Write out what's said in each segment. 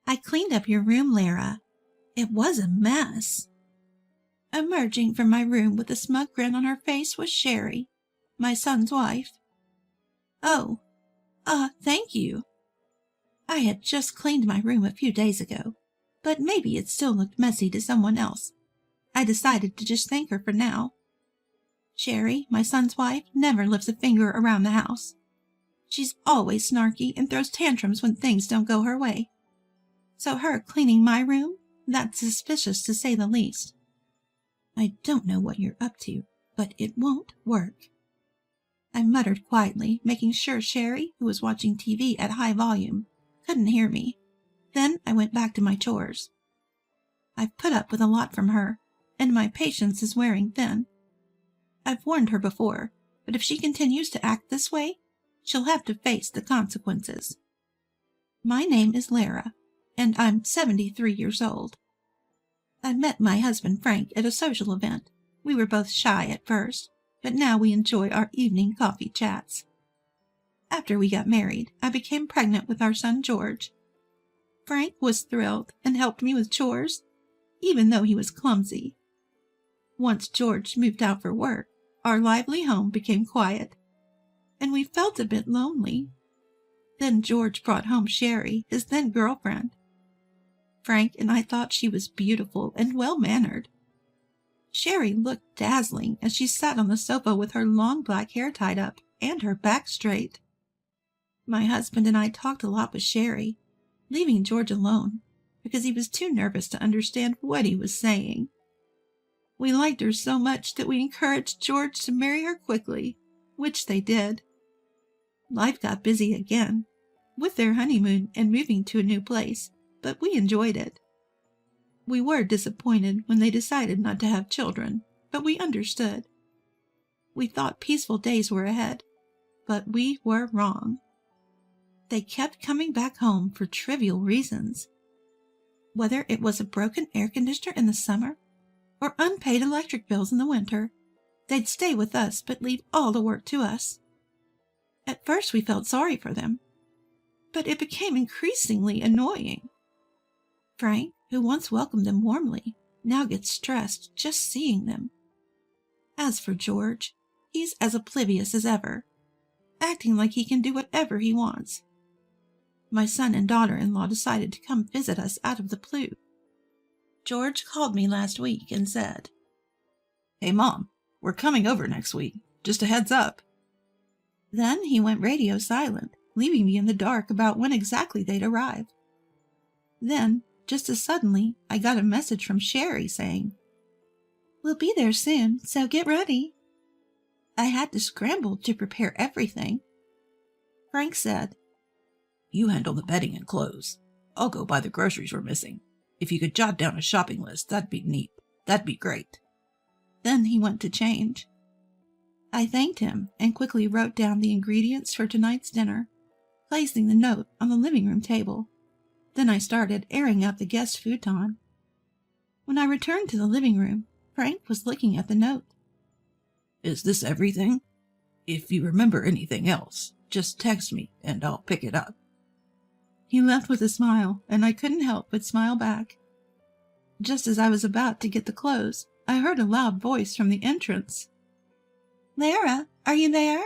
I cleaned up your room, Lara. It was a mess." Emerging from my room with a smug grin on her face was Sherry, my son's wife. "Oh, thank you. I had just cleaned my room a few days ago, but maybe it still looked messy to someone else. I decided to just thank her for now. Sherry, my son's wife, never lifts a finger around the house. She's always snarky and throws tantrums when things don't go her way. So her cleaning my room, that's suspicious to say the least. I don't know what you're up to, but it won't work." I muttered quietly, making sure Sherry, who was watching TV at high volume, couldn't hear me. Then I went back to my chores. I've put up with a lot from her, and my patience is wearing thin. I've warned her before, but if she continues to act this way, she'll have to face the consequences. My name is Lara, and I'm 73 years old. I met my husband Frank at a social event. We were both shy at first, but now we enjoy our evening coffee chats. After we got married, I became pregnant with our son George. Frank was thrilled and helped me with chores, even though he was clumsy. Once George moved out for work, our lively home became quiet, and we felt a bit lonely. Then George brought home Sherry, his then girlfriend. Frank and I thought she was beautiful and well-mannered. Sherry looked dazzling as she sat on the sofa with her long black hair tied up and her back straight. My husband and I talked a lot with Sherry, leaving George alone because he was too nervous to understand what he was saying. We liked her so much that we encouraged George to marry her quickly, which they did. Life got busy again, with their honeymoon and moving to a new place, but we enjoyed it. We were disappointed when they decided not to have children, but we understood. We thought peaceful days were ahead, but we were wrong. They kept coming back home for trivial reasons. Whether it was a broken air conditioner in the summer or unpaid electric bills in the winter, they'd stay with us but leave all the work to us. At first we felt sorry for them, but it became increasingly annoying. Frank, who once welcomed them warmly, now gets stressed just seeing them. As for George, he's as oblivious as ever, acting like he can do whatever he wants. My son and daughter-in-law decided to come visit us out of the blue. George called me last week and said, "Hey, Mom, we're coming over next week. Just a heads up." Then he went radio silent, leaving me in the dark about when exactly they'd arrive. Then, just as suddenly, I got a message from Sherry saying, "We'll be there soon, so get ready." I had to scramble to prepare everything. Frank said, "You handle the bedding and clothes. I'll go buy the groceries we're missing. If you could jot down a shopping list, that'd be neat. That'd be great." Then he went to change. I thanked him and quickly wrote down the ingredients for tonight's dinner, placing the note on the living room table. Then I started airing out the guest futon. When I returned to the living room, Frank was looking at the note. "Is this everything? If you remember anything else, just text me and I'll pick it up." He left with a smile, and I couldn't help but smile back. Just as I was about to get the clothes, I heard a loud voice from the entrance. "Lara, are you there?"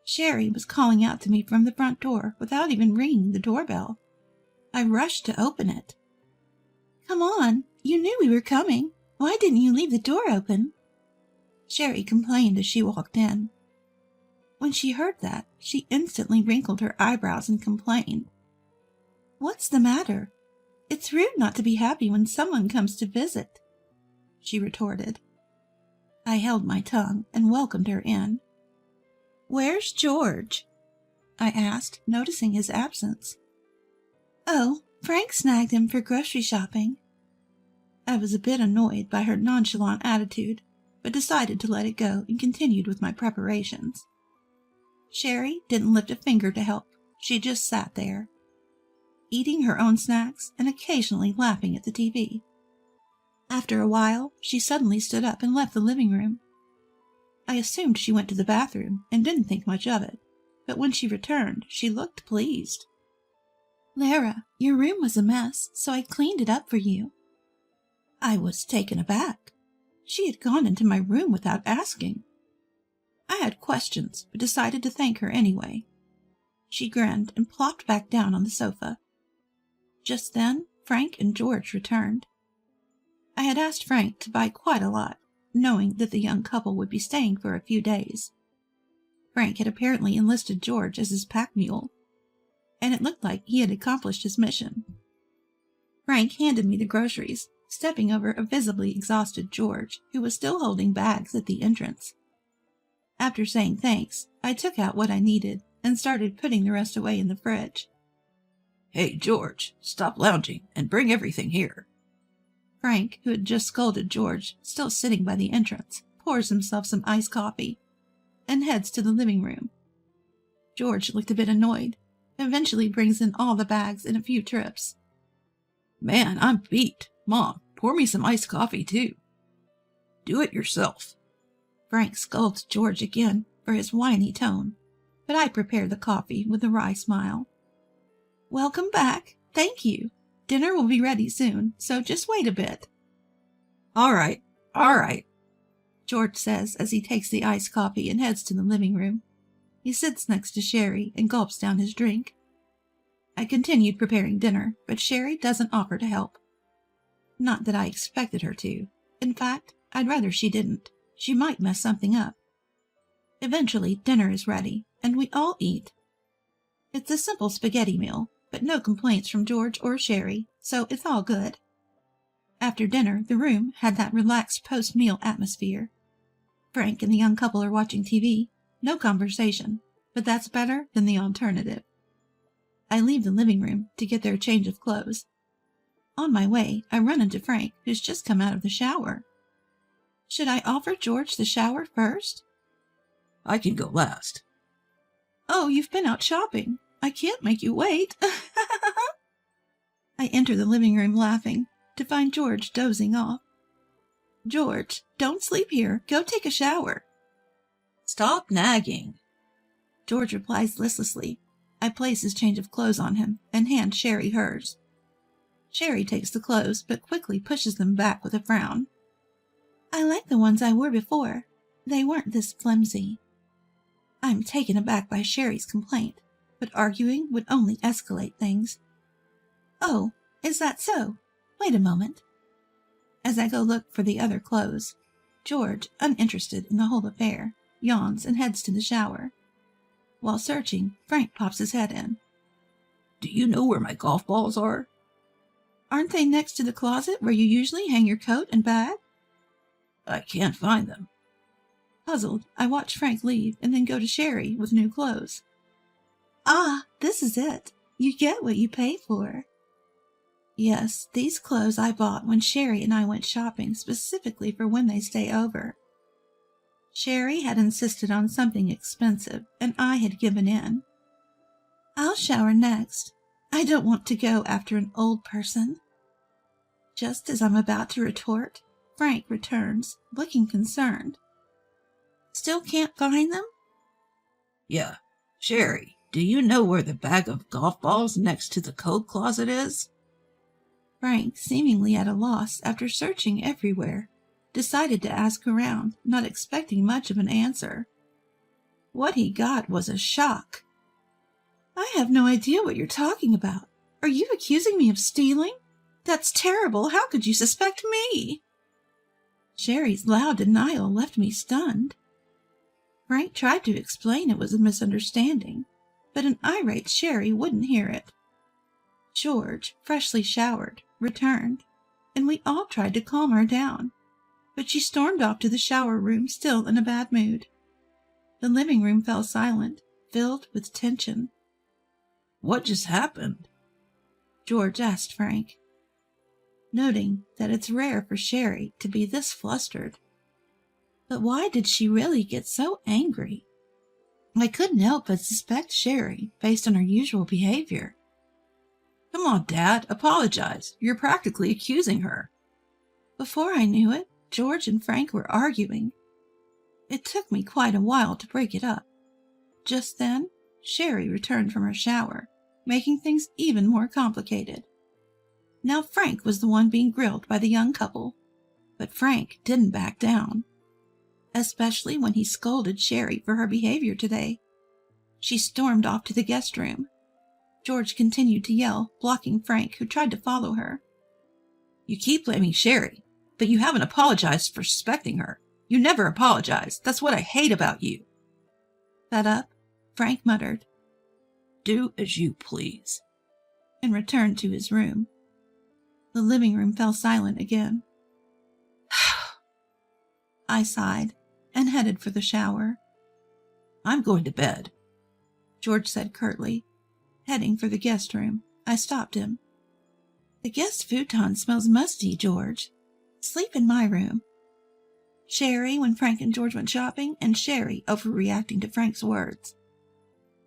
Sherry was calling out to me from the front door without even ringing the doorbell. I rushed to open it. "Come on, you knew we were coming. Why didn't you leave the door open?" Sherry complained as she walked in. When she heard that, she instantly wrinkled her eyebrows and complained. "What's the matter? It's rude not to be happy when someone comes to visit," she retorted. I held my tongue and welcomed her in. "Where's George?" I asked, noticing his absence. "Oh, Frank snagged him for grocery shopping." I was a bit annoyed by her nonchalant attitude, but decided to let it go and continued with my preparations. Sherry didn't lift a finger to help. She just sat there, eating her own snacks and occasionally laughing at the TV. After a while, she suddenly stood up and left the living room. I assumed she went to the bathroom and didn't think much of it, but when she returned, she looked pleased. Lara, your room was a mess, so I cleaned it up for you. I was taken aback. She had gone into my room without asking. I had questions, but decided to thank her anyway. She grinned and plopped back down on the sofa. Just then, Frank and George returned. I had asked Frank to buy quite a lot, knowing that the young couple would be staying for a few days. Frank had apparently enlisted George as his pack mule, and it looked like he had accomplished his mission. Frank handed me the groceries, stepping over a visibly exhausted George, who was still holding bags at the entrance. After saying thanks, I took out what I needed and started putting the rest away in the fridge. Hey, George, stop lounging and bring everything here. Frank, who had just scolded George, still sitting by the entrance, pours himself some iced coffee and heads to the living room. George looked a bit annoyed, eventually brings in all the bags in a few trips. Man, I'm beat. Mom, pour me some iced coffee, too. Do it yourself. Frank scolds George again for his whiny tone, but I prepare the coffee with a wry smile. Welcome back. Thank you. Dinner will be ready soon, so just wait a bit. All right. George says as he takes the iced coffee and heads to the living room. He sits next to Sherry and gulps down his drink. I continued preparing dinner, but Sherry doesn't offer to help. Not that I expected her to. In fact, I'd rather she didn't. She might mess something up. Eventually, dinner is ready, and we all eat. It's a simple spaghetti meal, but no complaints from George or Sherry, so it's all good. After dinner, the room had that relaxed post-meal atmosphere. Frank and the young couple are watching TV. No conversation, but that's better than the alternative. I leave the living room to get their change of clothes. On my way, I run into Frank, who's just come out of the shower. Should I offer George the shower first? I can go last. Oh, you've been out shopping. I can't make you wait. I enter the living room laughing, to find George dozing off. George, don't sleep here. Go take a shower. Stop nagging. George replies listlessly. I place his change of clothes on him and hand Sherry hers. Sherry takes the clothes, but quickly pushes them back with a frown. I like the ones I wore before. They weren't this flimsy. I'm taken aback by Sherry's complaint, but arguing would only escalate things. Oh, is that so? Wait a moment. As I go look for the other clothes, George, uninterested in the whole affair, yawns and heads to the shower. While searching, Frank pops his head in. Do you know where my golf balls are? Aren't they next to the closet where you usually hang your coat and bag? I can't find them. Puzzled, I watch Frank leave and then go to Sherry with new clothes. Ah, this is it. You get what you pay for. Yes, these clothes I bought when Sherry and I went shopping specifically for when they stay over. Sherry had insisted on something expensive, and I had given in. I'll shower next. I don't want to go after an old person. Just as I'm about to retort, Frank returns, looking concerned. Still can't find them? Yeah. Sherry, do you know where the bag of golf balls next to the coat closet is? Frank, seemingly at a loss after searching everywhere, decided to ask around, not expecting much of an answer. What he got was a shock. I have no idea what you're talking about. Are you accusing me of stealing? That's terrible. How could you suspect me? Sherry's loud denial left me stunned. Frank tried to explain it was a misunderstanding, but an irate Sherry wouldn't hear it. George, freshly showered, returned, and we all tried to calm her down, but she stormed off to the shower room still in a bad mood. The living room fell silent, filled with tension. What just happened? George asked Frank, noting that it's rare for Sherry to be this flustered. But why did she really get so angry? I couldn't help but suspect Sherry based on her usual behavior. Come on, Dad, apologize. You're practically accusing her. Before I knew it, George and Frank were arguing. It took me quite a while to break it up. Just then, Sherry returned from her shower, making things even more complicated. Now Frank was the one being grilled by the young couple, but Frank didn't back down, especially when he scolded Sherry for her behavior today. She stormed off to the guest room. George continued to yell, blocking Frank, who tried to follow her. You keep blaming Sherry, but you haven't apologized for suspecting her. You never apologize. That's what I hate about you. Fed up, Frank muttered, Do as you please, and returned to his room. The living room fell silent again. I sighed and headed for the shower. I'm going to bed, George said curtly. Heading for the guest room, I stopped him. The guest futon smells musty, George. Sleep in my room. Sherry when Frank and George went shopping, and Sherry overreacting to Frank's words.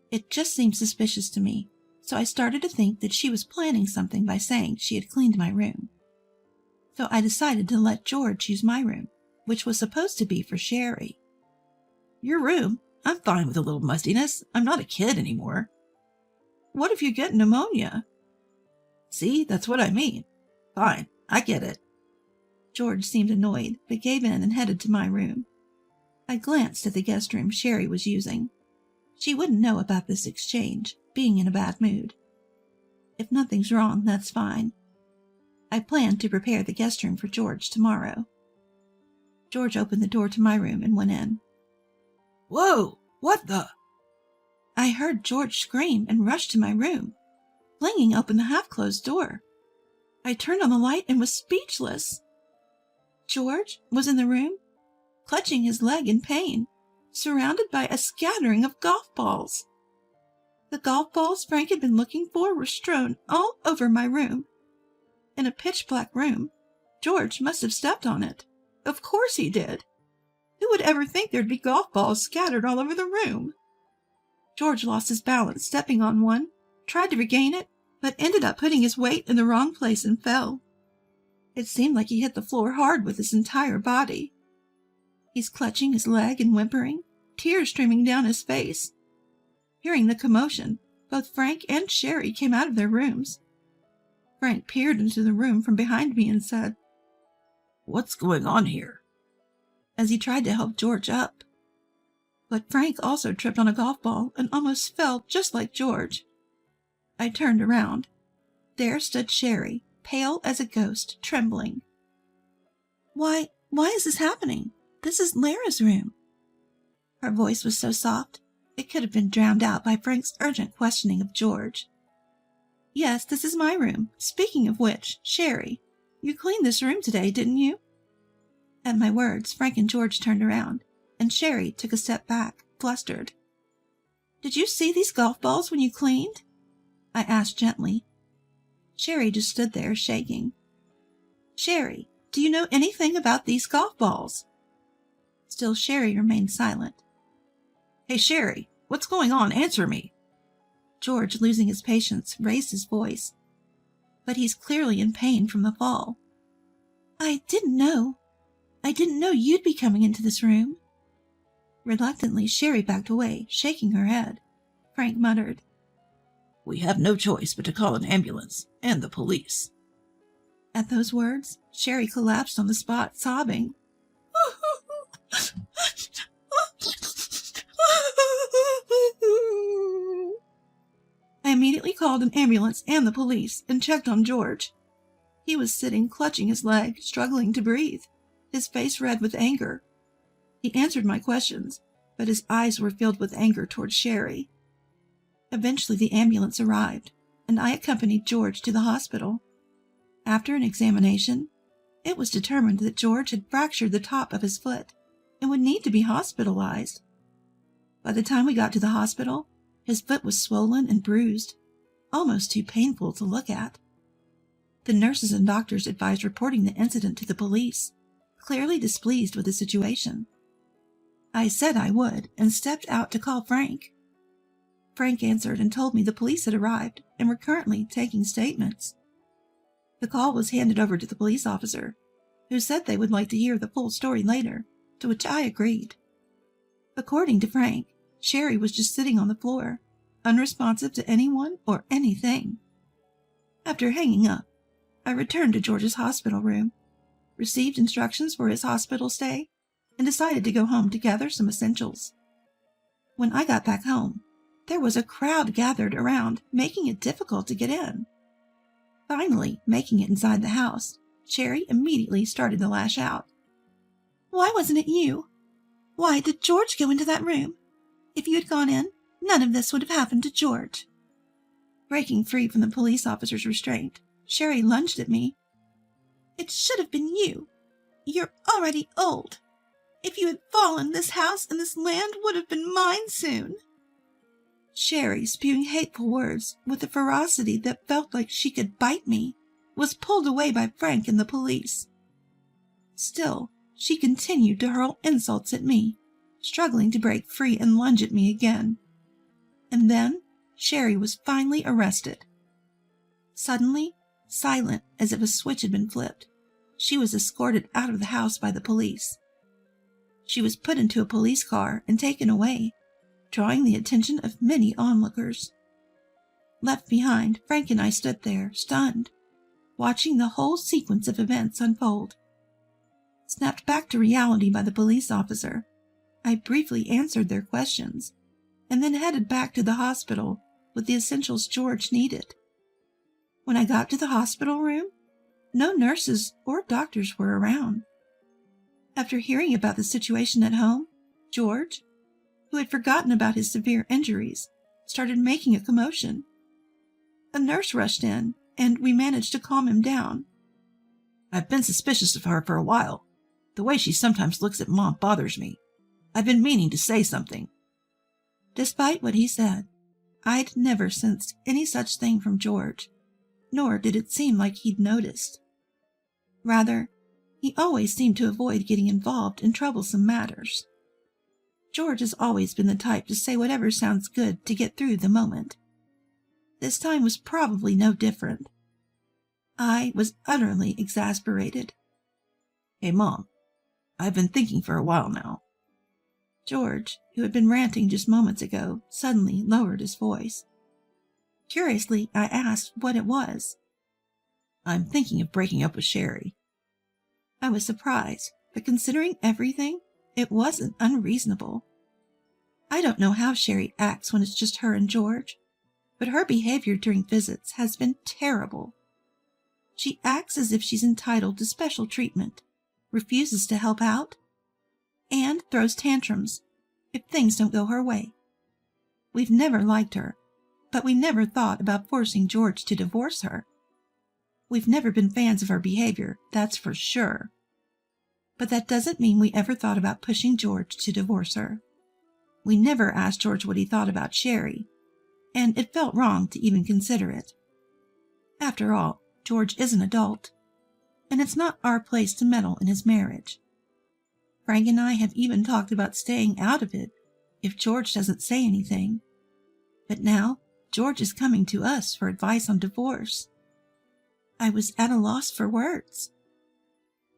It just seemed suspicious to me, so I started to think that she was planning something by saying she had cleaned my room. So I decided to let George use my room, which was supposed to be for Sherry. Your room? I'm fine with a little mustiness. I'm not a kid anymore. What if you get pneumonia? See, that's what I mean. Fine, I get it. George seemed annoyed, but gave in and headed to my room. I glanced at the guest room Sherry was using. She wouldn't know about this exchange, being in a bad mood. If nothing's wrong, that's fine. I planned to prepare the guest room for George tomorrow. George opened the door to my room and went in. Whoa! What the? I heard George scream and rushed to my room, flinging open the half-closed door. I turned on the light and was speechless. George was in the room, clutching his leg in pain, surrounded by a scattering of golf balls. The golf balls Frank had been looking for were strewn all over my room. In a pitch-black room, George must have stepped on it. Of course he did. Who would ever think there'd be golf balls scattered all over the room? George lost his balance, stepping on one, tried to regain it, but ended up putting his weight in the wrong place and fell. It seemed like he hit the floor hard with his entire body. He's clutching his leg and whimpering, tears streaming down his face. Hearing the commotion, both Frank and Sherry came out of their rooms. Frank peered into the room from behind me and said, What's going on here? As he tried to help George up. But Frank also tripped on a golf ball and almost fell just like George. I turned around. There stood Sherry, pale as a ghost, trembling. Why is this happening? This is Lara's room. Her voice was so soft, it could have been drowned out by Frank's urgent questioning of George. Yes, this is my room. Speaking of which, Sherry, you cleaned this room today, didn't you? At my words, Frank and George turned around, and Sherry took a step back, flustered. Did you see these golf balls when you cleaned? I asked gently. Sherry just stood there, shaking. Sherry, do you know anything about these golf balls? Still Sherry remained silent. Hey, Sherry, what's going on? Answer me. George, losing his patience, raised his voice. But he's clearly in pain from the fall. I didn't know you'd be coming into this room. Reluctantly, Sherry backed away, shaking her head. Frank muttered, We have no choice but to call an ambulance and the police. At those words, Sherry collapsed on the spot, sobbing. I immediately called an ambulance and the police and checked on George. He was sitting, clutching his leg, struggling to breathe, his face red with anger. He answered my questions, but his eyes were filled with anger toward Sherry. Eventually the ambulance arrived, and I accompanied George to the hospital. After an examination, it was determined that George had fractured the top of his foot and would need to be hospitalized. By the time we got to the hospital, his foot was swollen and bruised, almost too painful to look at. The nurses and doctors advised reporting the incident to the police, clearly displeased with the situation. I said I would and stepped out to call Frank. Frank answered and told me the police had arrived and were currently taking statements. The call was handed over to the police officer, who said they would like to hear the full story later, to which I agreed. According to Frank, Sherry was just sitting on the floor, unresponsive to anyone or anything. After hanging up, I returned to George's hospital room, received instructions for his hospital stay, and decided to go home to gather some essentials. When I got back home, there was a crowd gathered around, making it difficult to get in. Finally, making it inside the house, Sherry immediately started to lash out. "Why wasn't it you? Why did George go into that room? If you had gone in, none of this would have happened to George." Breaking free from the police officer's restraint, Sherry lunged at me. "It should have been you. You're already old. If you had fallen, this house and this land would have been mine soon." Sherry, spewing hateful words with a ferocity that felt like she could bite me, was pulled away by Frank and the police. Still, she continued to hurl insults at me, struggling to break free and lunge at me again. And then Sherry was finally arrested. Suddenly, silent as if a switch had been flipped, she was escorted out of the house by the police. She was put into a police car and taken away, drawing the attention of many onlookers. Left behind, Frank and I stood there, stunned, watching the whole sequence of events unfold. Snapped back to reality by the police officer, I briefly answered their questions, and then headed back to the hospital with the essentials George needed. When I got to the hospital room, no nurses or doctors were around. After hearing about the situation at home, George, who had forgotten about his severe injuries, started making a commotion. A nurse rushed in, and we managed to calm him down. "I've been suspicious of her for a while. The way she sometimes looks at Mom bothers me. I've been meaning to say something." Despite what he said, I'd never sensed any such thing from George, nor did it seem like he'd noticed. Rather, he always seemed to avoid getting involved in troublesome matters. George has always been the type to say whatever sounds good to get through the moment. This time was probably no different. I was utterly exasperated. "Hey, Mom, I've been thinking for a while now." George, who had been ranting just moments ago, suddenly lowered his voice. Curiously, I asked what it was. "I'm thinking of breaking up with Sherry." I was surprised, but considering everything, it wasn't unreasonable. I don't know how Sherry acts when it's just her and George, but her behavior during visits has been terrible. She acts as if she's entitled to special treatment, refuses to help out, and throws tantrums if things don't go her way. We've never liked her, but we never thought about forcing George to divorce her. We've never been fans of her behavior, that's for sure. But that doesn't mean we ever thought about pushing George to divorce her. We never asked George what he thought about Sherry, and it felt wrong to even consider it. After all, George is an adult, and it's not our place to meddle in his marriage. Frank and I have even talked about staying out of it if George doesn't say anything. But now George is coming to us for advice on divorce. I was at a loss for words.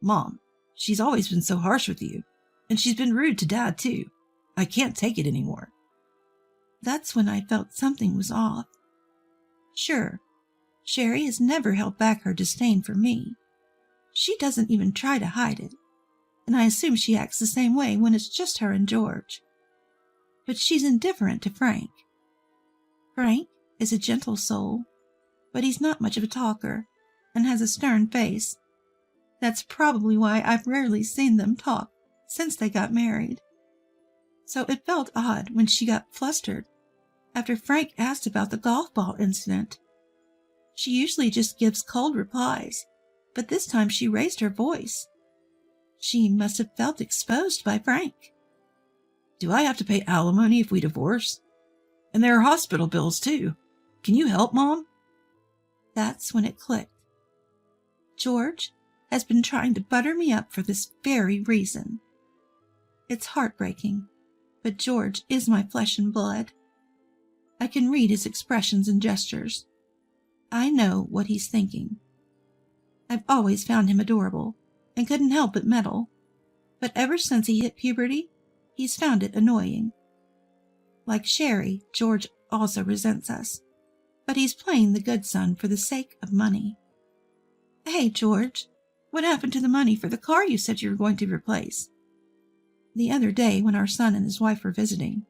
"Mom, she's always been so harsh with you, and she's been rude to Dad, too. I can't take it anymore." That's when I felt something was off. Sure, Sherry has never held back her disdain for me. She doesn't even try to hide it, and I assume she acts the same way when it's just her and George. But she's indifferent to Frank. Frank is a gentle soul, but he's not much of a talker and has a stern face. That's probably why I've rarely seen them talk since they got married. So it felt odd when she got flustered after Frank asked about the golf ball incident. She usually just gives cold replies, but this time she raised her voice. She must have felt exposed by Frank. "Do I have to pay alimony if we divorce? And there are hospital bills, too. Can you help, Mom?" That's when it clicked. George has been trying to butter me up for this very reason. It's heartbreaking, but George is my flesh and blood. I can read his expressions and gestures. I know what he's thinking. I've always found him adorable and couldn't help but meddle, but ever since he hit puberty, he's found it annoying. Like Sherry, George also resents us, but he's playing the good son for the sake of money. Hey, George, what happened to the money for the car you said you were going to replace? The other day when our son and his wife were visiting,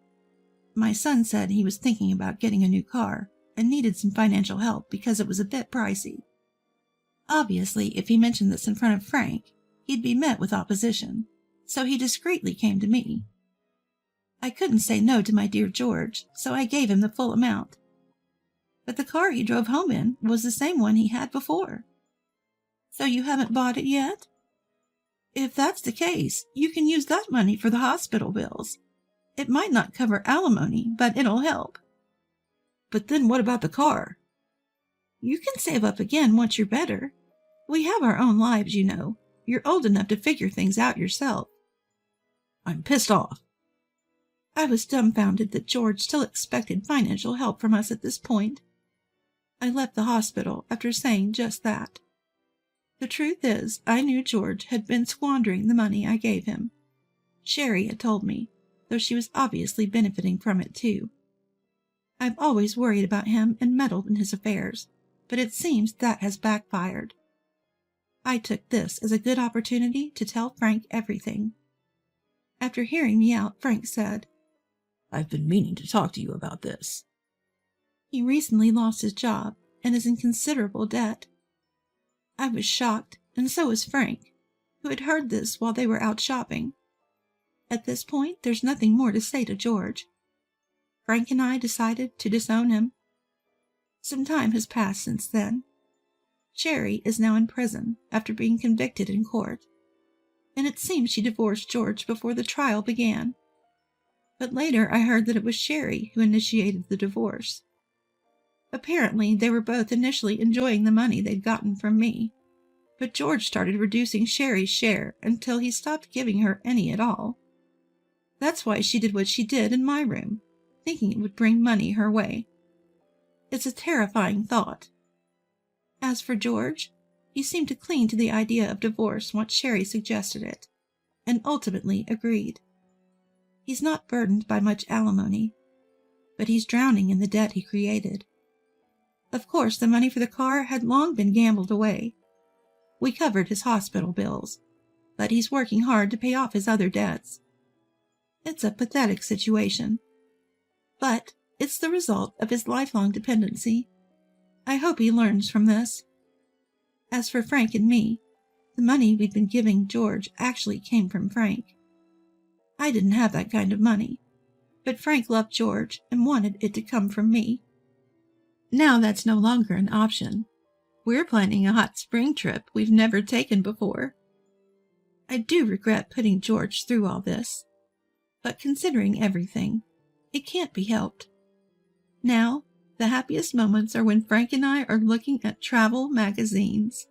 my son said he was thinking about getting a new car and needed some financial help because it was a bit pricey. Obviously, if he mentioned this in front of Frank, he'd be met with opposition, so he discreetly came to me. I couldn't say no to my dear George, so I gave him the full amount. But the car he drove home in was the same one he had before. So you haven't bought it yet? If that's the case, you can use that money for the hospital bills. It might not cover alimony, but it'll help. But then what about the car? You can save up again once you're better. We have our own lives, you know. You're old enough to figure things out yourself. I'm pissed off. I was dumbfounded that George still expected financial help from us at this point. I left the hospital after saying just that. The truth is, I knew George had been squandering the money I gave him. Sherry had told me, though she was obviously benefiting from it too. I've always worried about him and meddled in his affairs, but it seems that has backfired. I took this as a good opportunity to tell Frank everything. After hearing me out, Frank said, I've been meaning to talk to you about this. He recently lost his job and is in considerable debt. I was shocked, and so was Frank, who had heard this while they were out shopping. At this point, there's nothing more to say to George. Frank and I decided to disown him. Some time has passed since then. Sherry is now in prison after being convicted in court, and it seems she divorced George before the trial began. But later I heard that it was Sherry who initiated the divorce. Apparently, they were both initially enjoying the money they'd gotten from me, but George started reducing Sherry's share until he stopped giving her any at all. That's why she did what she did in my room, thinking it would bring money her way. It's a terrifying thought. As for George, he seemed to cling to the idea of divorce once Sherry suggested it, and ultimately agreed. He's not burdened by much alimony, but he's drowning in the debt he created. Of course, the money for the car had long been gambled away. We covered his hospital bills, but he's working hard to pay off his other debts. It's a pathetic situation, but it's the result of his lifelong dependency. I hope he learns from this. As for Frank and me, the money we'd been giving George actually came from Frank. I didn't have that kind of money, but Frank loved George and wanted it to come from me. Now that's no longer an option. We're planning a hot spring trip we've never taken before. I do regret putting George through all this, but considering everything, it can't be helped. Now, the happiest moments are when Frank and I are looking at travel magazines.